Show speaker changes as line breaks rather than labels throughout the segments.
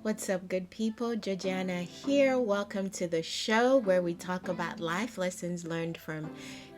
What's up, good people? Georgiana here. Welcome to the show where we talk about life lessons learned from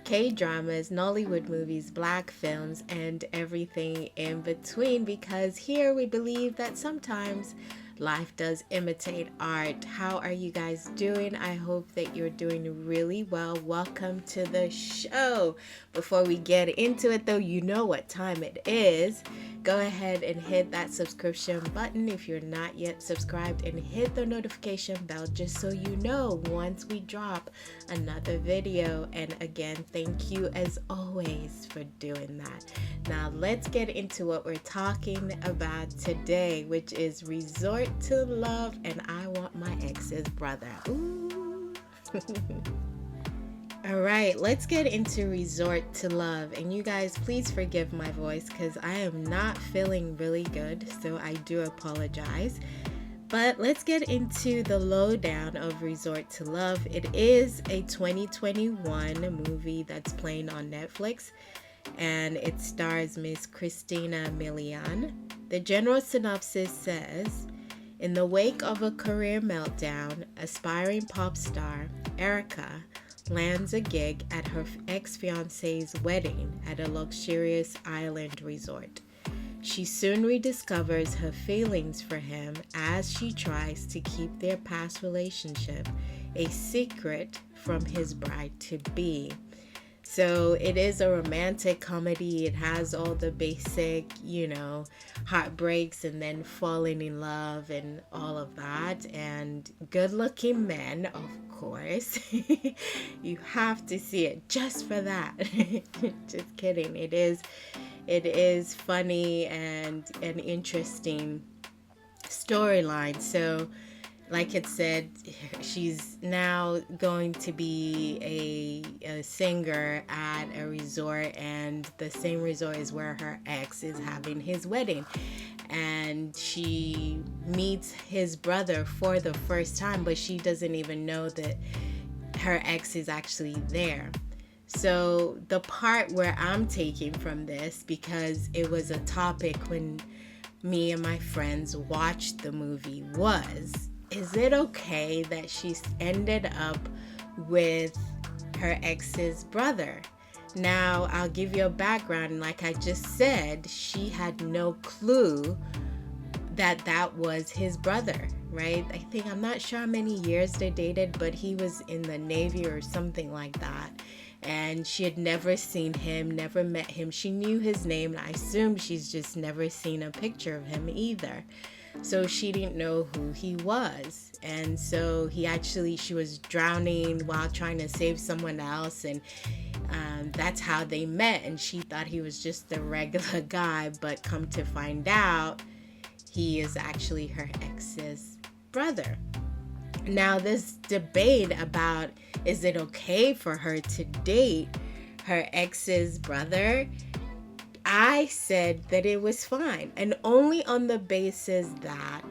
K dramas, Nollywood movies, black films, and everything in between. Because here we believe that sometimes life does imitate art. How are you guys doing? I hope that you're doing really well. Welcome to the show. Before we get into it, though, you know what time it is. Go ahead and hit that subscription button if you're not yet subscribed, and hit the notification bell just so you know once we drop another video. And again, thank you as always for doing that. Now let's get into what we're talking about today, which is Resort to Love and I Want My Ex's Brother. Ooh. All right, let's get into Resort to Love. And you guys, please forgive my voice because I am not feeling really good, so I do apologize. But let's get into the lowdown of Resort to Love. It is a 2021 movie that's playing on Netflix, and it stars Miss Christina Milian. The general synopsis says, in the wake of a career meltdown, aspiring pop star Erica lands a gig at her ex-fiance's wedding at a luxurious island resort. She soon rediscovers her feelings for him as she tries to keep their past relationship a secret from his bride-to-be. So it is a romantic comedy. It has all the basic, heartbreaks and then falling in love and all of that. And good-looking men, of course. You have to see it just for that. Just kidding. It is funny and an interesting storyline. So like it said, she's now going to be a singer at a resort, and the same resort is where her ex is having his wedding. And she meets his brother for the first time, but she doesn't even know that her ex is actually there. So the part where I'm taking from this, because it was a topic when me and my friends watched the movie, was, is it okay that she ended up with her ex's brother? Now, I'll give you a background. Like I just said, she had no clue that that was his brother, right? I'm not sure how many years they dated, but he was in the Navy or something like that. And she had never seen him, never met him. She knew his name, and I assume she's just never seen a picture of him either. So she didn't know who he was. And so she was drowning while trying to save someone else. And that's how they met. And she thought he was just a regular guy, but come to find out, he is actually her ex's brother. Now, this debate about, is it okay for her to date her ex's brother? I said that it was fine, and only on the basis that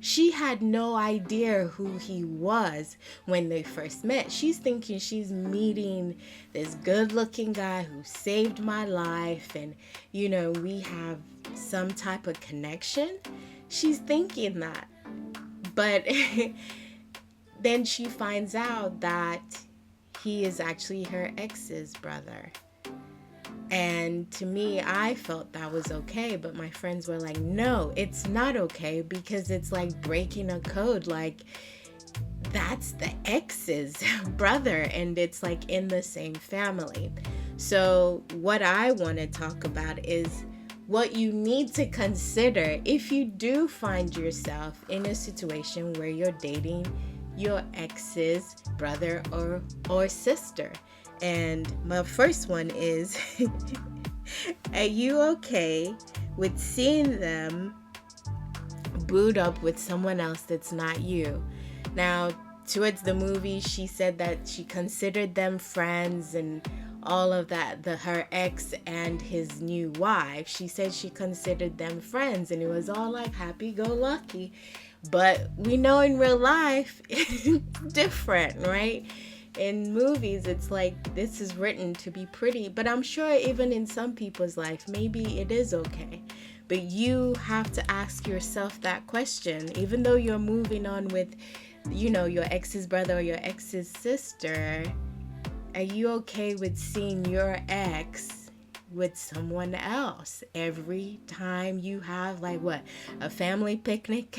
she had no idea who he was when they first met. She's thinking she's meeting this good-looking guy who saved my life, and, we have some type of connection. She's thinking that. But then she finds out that he is actually her ex's brother. And to me, I felt that was okay, but my friends were like, no, it's not okay, because it's like breaking a code. Like, that's the ex's brother, and it's like in the same family. So what I want to talk about is what you need to consider if you do find yourself in a situation where you're dating your ex's brother or sister. And my first one is, are you okay with seeing them boot up with someone else that's not you? Now, towards the movie, she said that she considered them friends and all of that, her ex and his new wife. She said she considered them friends, and it was all like happy-go-lucky. But we know in real life, it's different, right? In movies, it's like this is written to be pretty, but I'm sure even in some people's life, maybe it is okay. But you have to ask yourself that question. Even though you're moving on with, your ex's brother or your ex's sister, are you okay with seeing your ex with someone else every time you have a family picnic,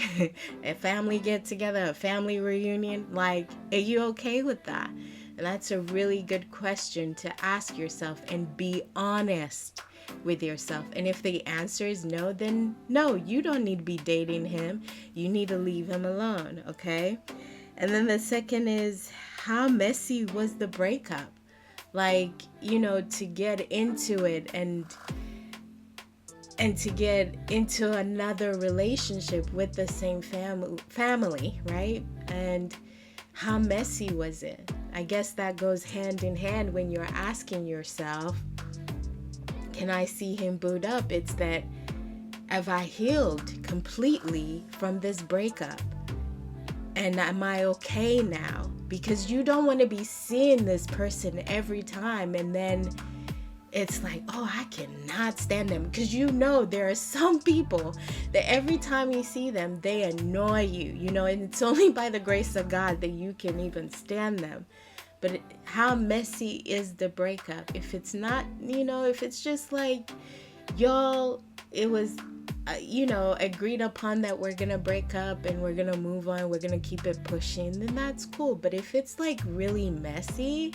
a family get together, a family reunion? Like, are you okay with that? And that's a really good question to ask yourself, and be honest with yourself. And if the answer is no, then no, you don't need to be dating him. You need to leave him alone, okay? And then the second is, how messy was the breakup? To get into it and to get into another relationship with the same family, right? And how messy was it? I guess that goes hand in hand when you're asking yourself, can I see him boot up? It's that, have I healed completely from this breakup? And am I okay now? Because you don't want to be seeing this person every time and then it's like, oh, I cannot stand them. Because there are some people that every time you see them, they annoy you, and it's only by the grace of God that you can even stand them. But how messy is the breakup? If it's not, if it's just like, y'all, it was, agreed upon that we're going to break up and we're going to move on, we're going to keep it pushing, then that's cool. But if it's like really messy,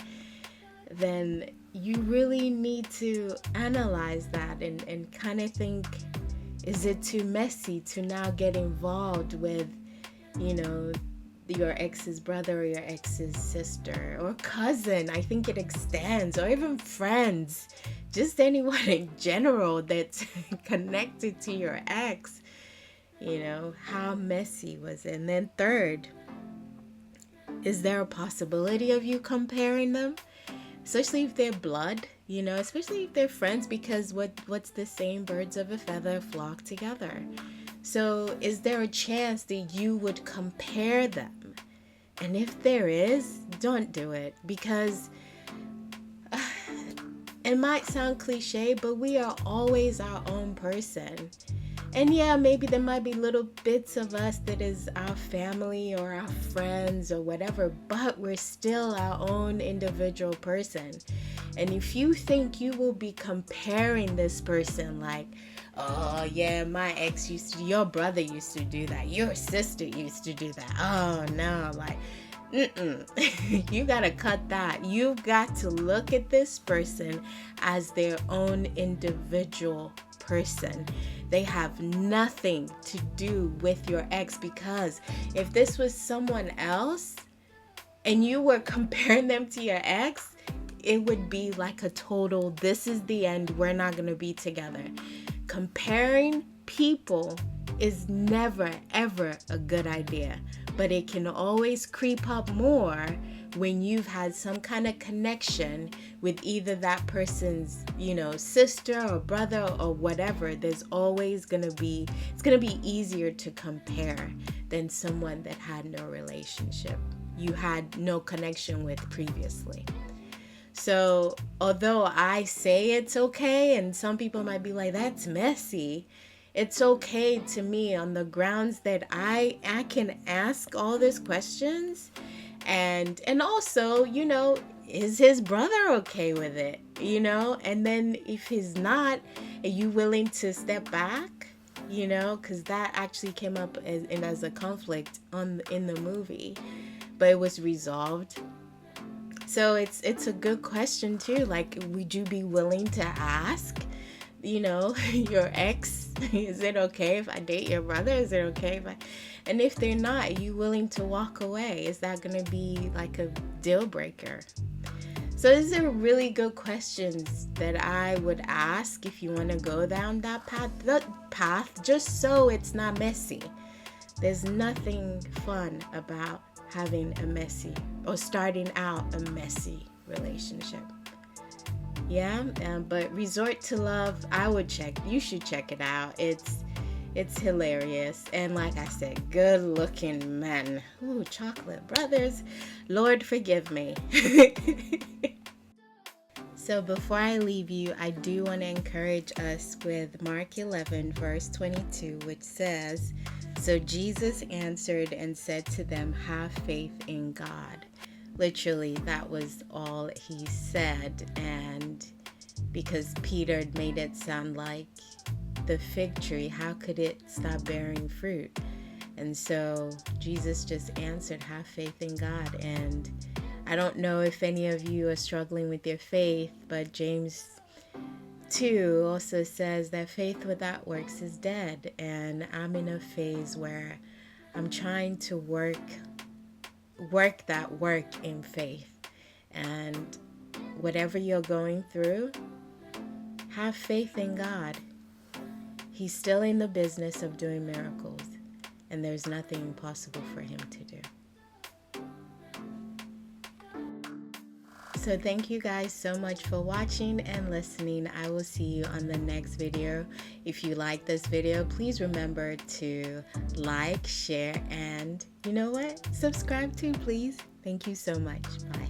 then you really need to analyze that and kind of think, is it too messy to now get involved with, your ex's brother or your ex's sister or cousin? I think it extends, or even friends, just anyone in general that's connected to your ex. How messy was it? And then third, is there a possibility of you comparing them? Especially if they're blood, especially if they're friends, because what's the saying, birds of a feather flock together. So is there a chance that you would compare them? And if there is, don't do it, because it might sound cliche, but we are always our own person. And yeah, maybe there might be little bits of us that is our family or our friends or whatever, but we're still our own individual person. And if you think you will be comparing this person like, oh yeah, my ex your brother used to do that, your sister used to do that, oh no, you gotta cut that. You've got to look at this person as their own individual person. They have nothing to do with your ex, because if this was someone else and you were comparing them to your ex, it would be like a total, this is the end, we're not going to be together. Comparing people is never, ever a good idea, but it can always creep up more when you've had some kind of connection with either that person's, sister or brother or whatever. There's always it's going to be easier to compare than someone that had no relationship, you had no connection with previously. So although I say it's okay, and some people might be like, that's messy, it's okay to me on the grounds that I can ask all these questions. And also, is his brother okay with it? And then if he's not, are you willing to step back? Because that actually came up as a conflict in the movie, but it was resolved. So it's a good question too. Like, would you be willing to ask, your ex, is it okay if I date your brother? Is it okay if and if they're not, are you willing to walk away? Is that going to be like a deal breaker? So these are really good questions that I would ask if you want to go down that path, just so it's not messy. There's nothing fun about having a messy or starting out a messy relationship. Yeah, but Resort to Love, you should check it out. It's hilarious. And like I said, good looking men. Ooh, chocolate brothers. Lord forgive me. So before I leave you, I do want to encourage us with Mark 11, verse 22, which says, "So Jesus answered and said to them, 'Have faith in God.'" Literally, that was all he said. And because Peter had made it sound like the fig tree, how could it stop bearing fruit? And so Jesus just answered, "Have faith in God." And I don't know if any of you are struggling with your faith, but James 2 also says that faith without works is dead. And I'm in a phase where I'm trying to work that work in faith. And whatever you're going through, have faith in God. He's still in the business of doing miracles, and there's nothing impossible for him to do. So thank you guys so much for watching and listening. I will see you on the next video. If you like this video, please remember to like, share, and you know what? Subscribe too, please. Thank you so much. Bye.